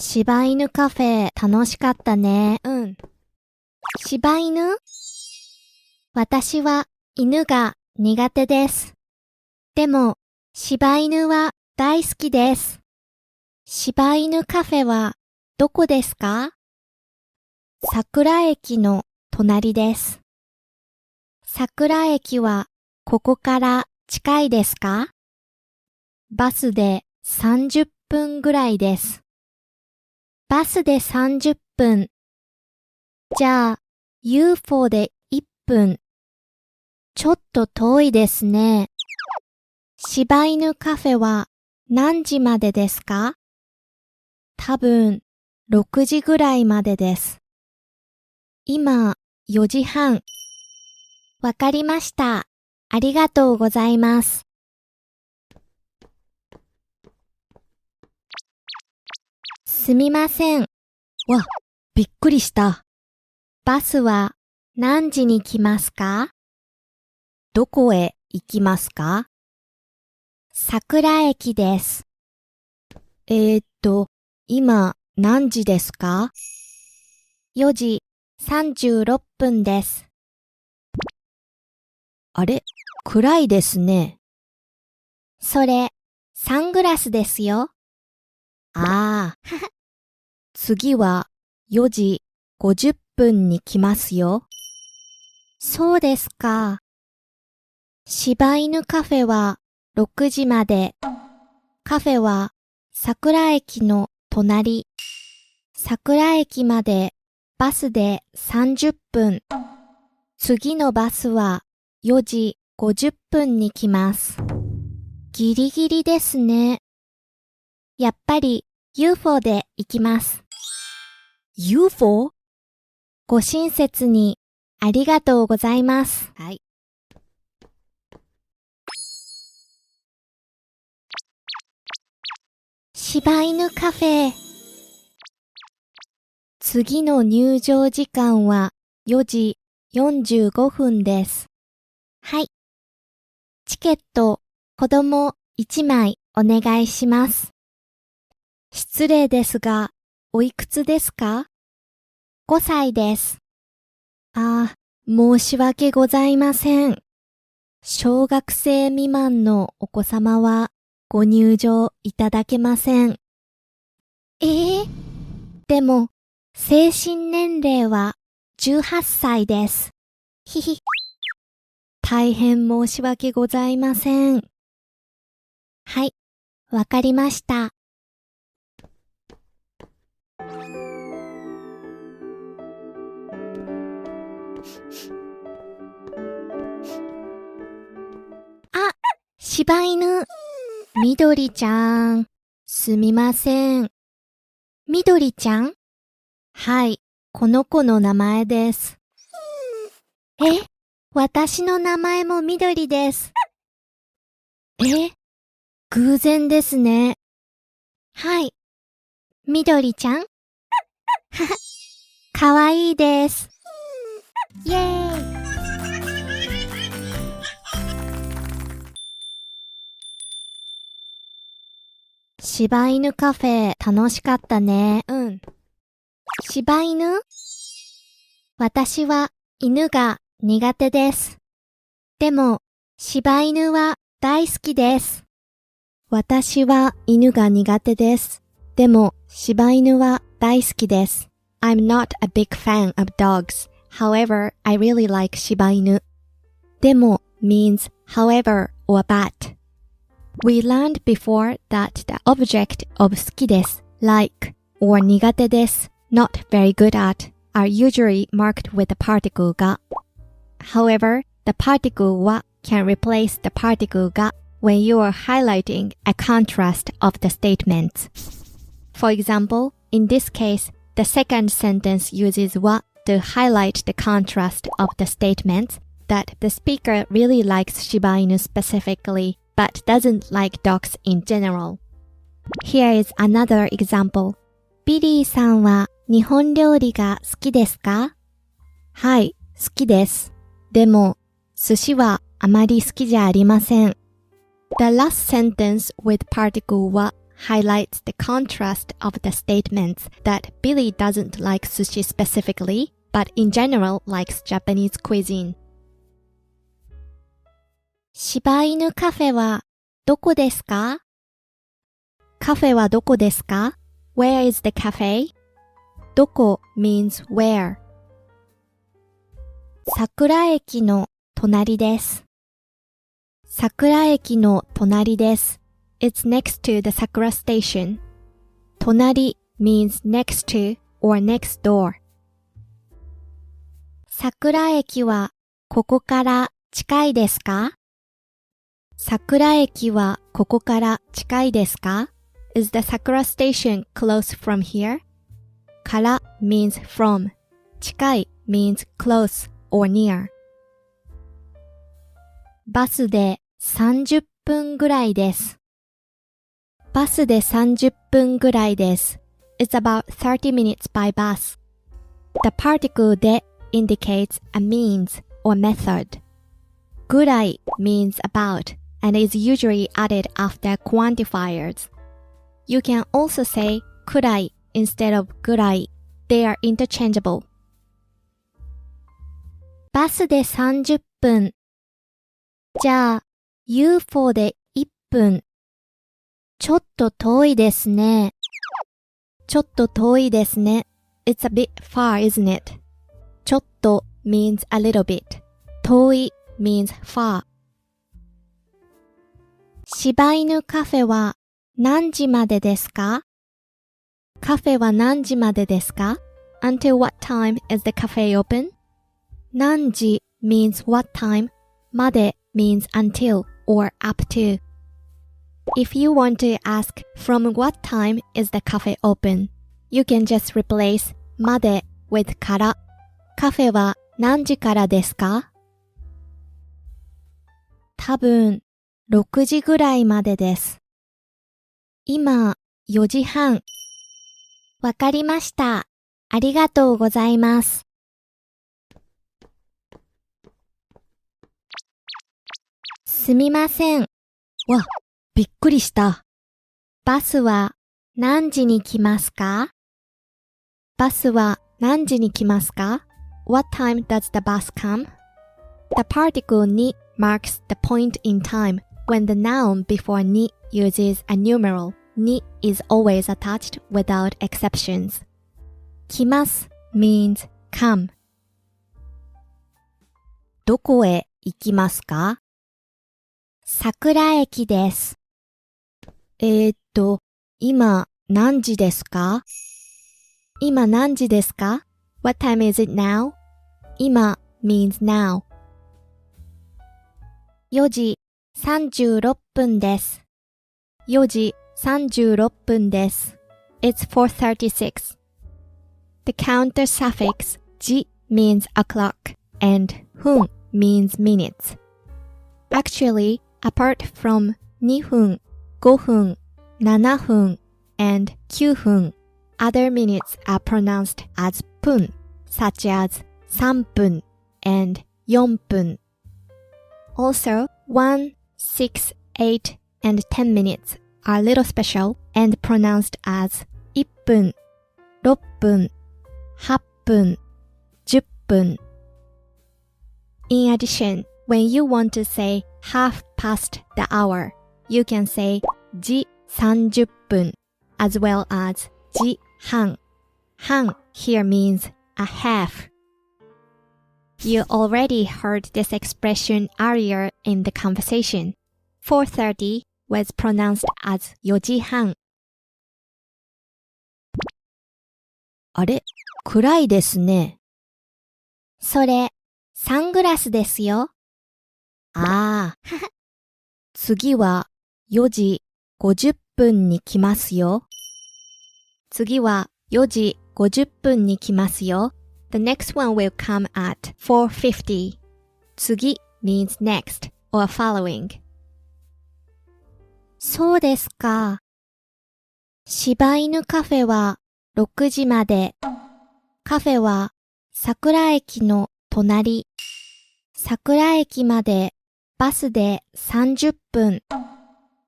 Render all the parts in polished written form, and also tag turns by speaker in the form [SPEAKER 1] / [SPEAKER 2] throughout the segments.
[SPEAKER 1] 柴犬カフェ楽しかったね。柴犬？私は犬が苦手です。でも、柴犬は大好きです。柴犬カフェはどこですか？桜駅の隣です。桜駅はここから近いですか？バスで30分ぐらいです。バスで30分。じゃあ、UFO で1分。ちょっと遠いですね。柴犬カフェは何時までですか？多分、6時ぐらいまでです。今、4時半。わかりました。ありがとうございます。すみません。わ、びっくりした。バスは何時に来ますか？どこへ行きますか？桜駅です。今何時ですか？4時36分です。あれ、暗いですね。それ、サングラスですよ。ああ、次は4時50分に来ますよ。そうですか。柴犬カフェは6時まで。カフェは桜駅の隣。桜駅までバスで30分。次のバスは4時50分に来ます。ギリギリですね。やっぱり UFO で行きます。UFO？ ご親切にありがとうございます。はい。柴犬カフェ。次の入場時間は4時45分です。はい。チケット、子供1枚お願いします。失礼ですが、おいくつですか？5歳です。ああ、申し訳ございません。小学生未満のお子様はご入場いただけません。でも、精神年齢は18歳です。ひひ。大変申し訳ございません。はい、わかりました。あ、柴犬。みどりちゃん。すみません。みどりちゃん？はい、この子の名前です。私の名前もみどりです。偶然ですね。はい。みどりちゃん？かわいいです。イェーイ。柴犬カフェ楽しかったね。柴犬？私は犬が苦手です。でも、柴犬は大好きです。私は犬が苦手です。でも、柴犬は大好きです。I'm not a big fan of dogs. However, I really like 柴犬。でも means however or but.We learned before that the object of 好きです like or 苦手です not very good at are usually marked with the particle が However, the particle は can replace the particle が when you are highlighting a contrast of the statements. For example, in this case, the second sentence uses は to highlight the contrast of the statements that the speaker really likes 柴犬 specifically.but doesn't like dogs in general. Here is another example. ビリーさんは日本料理が好きですか？はい、好きです。でも、寿司はあまり好きじゃありません。The last sentence with particle は highlights the contrast of the statements that Billy doesn't like sushi specifically, but in general likes Japanese cuisine. 柴犬カフェはどこですか？カフェはどこですか？ Where is the cafe? どこ means where. 桜駅の隣です。桜駅の隣です。It's next to the Sakura station. 隣 means next to or next door. 桜駅はここから近いですか？桜駅はここから近いですか？ Is the Sakura station close from here? から means from. 近い means close or near. バスで30分ぐらいです。バスで30分ぐらいです。It's about 30 minutes by bus. The particle で indicates a means or method. ぐらい means about and is usually added after quantifiers. You can also say くらい instead of ぐらい. They are interchangeable. バスで30分。じゃあ、UFO で1分。ちょっと遠いですね。ちょっと遠いですね。It's a bit far, isn't it? ちょっと means a little bit. 遠い means far. 柴犬カフェは何時までですか？カフェは何時までですか？ Until what time is the cafe open? 何時 means what time. まで means until or up to. If you want to ask from what time is the cafe open, you can just replace まで with から。カフェは何時からですか？多分6時ぐらいまでです。今4時半。わかりました。ありがとうございます。すみません。わ、びっくりした。バスは何時に来ますか？バスは何時に来ますか？ What time does the bus come? The particle に marks the point in time when the noun before に uses a numeral. に is always attached without exceptions. 来ます means come. どこへ行きますか？桜駅です。今何時ですか？今何時ですか？ What time is it now? 今 means now. 4時36分です。4時36分です。It's 4:36. The counter suffix じ means o'clock and 分 means minutes. Actually, apart from 2分、5分、7分 and 9分, other minutes are pronounced as 分, such as 3分 and 4分. Also, 1, 6, 8, and 10 minutes are a little special and pronounced as 1分、6分、8分、10分. In addition, when you want to say half past the hour, you can say 時30分 as well as 時半. 半 here means a half. You already heard this expression earlier in the conversation. 4:30 was pronounced as 4時半. あれ、暗いですね。それ、サングラスですよ。ああ。次は4時50分に来ますよ。次は4時50分に来ますよ。The next one will come at 4:50. 次 means next or following. そうですか。柴犬カフェは6時まで。カフェは桜駅の隣。桜駅までバスで30分。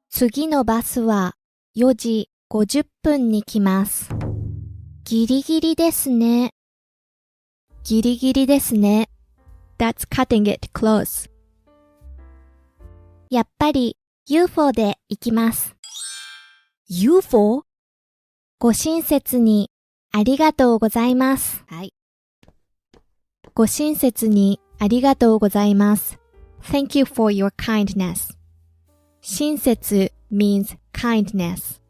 [SPEAKER 1] 次のバスは4時50分に来ます。ギリギリですね。ギリギリですね。That's cutting it close. やっぱり UFO で行きます。UFO? ご親切にありがとうございます。はい。ご親切にありがとうございます。Thank you for your kindness. 親切 means kindness.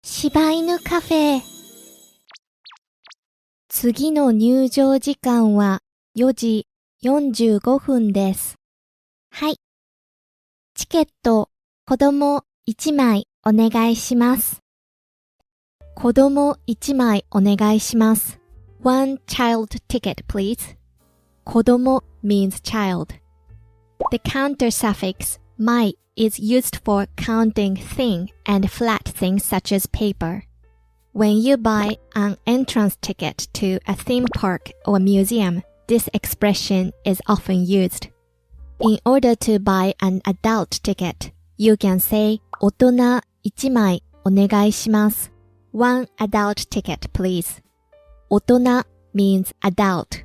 [SPEAKER 1] 柴犬カフェ。次の入場時間は4時45分です。はい。チケット、子供1枚お願いします。子供1枚お願いします。One child ticket, please. 子供 means child. The counter suffix, my, is used for counting thin and flat things such as paper. When you buy an entrance ticket to a theme park or museum, this expression is often used. In order to buy an adult ticket, you can say 大人1枚お願いします。One adult ticket, please. 大人 means adult.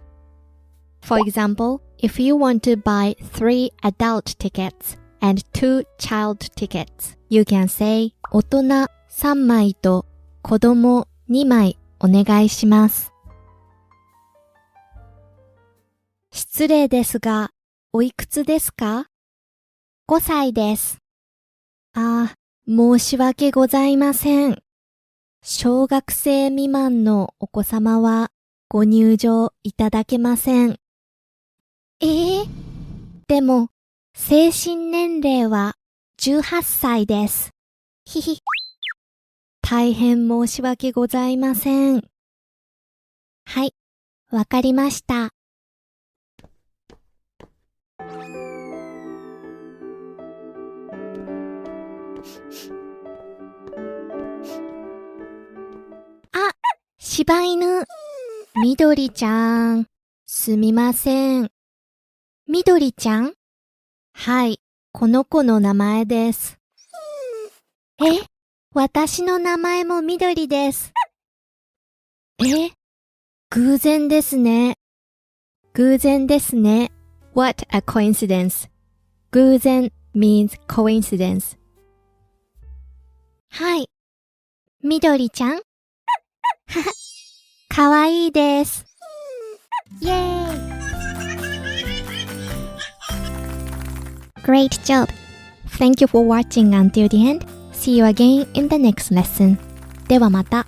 [SPEAKER 1] For example, if you want to buy 3 adult tickets and 2 child tickets, you can say 大人3枚と子供2枚お願いします。失礼ですが、おいくつですか？ 5 歳です。ああ、申し訳ございません。小学生未満のお子様はご入場いただけません。でも、精神年齢は18歳です。ひひ。大変申し訳ございません。はい、わかりました。あ、柴犬。みどりちゃん。すみません。みどりちゃん？はい、この子の名前です。私の名前もみどりです。偶然ですね。偶然ですね。What a coincidence. 偶然 means coincidence. はい。みどりちゃんかわいいです。イェーイ Great job! Thank you for watching until the end. See you again in the next lesson. ではまた。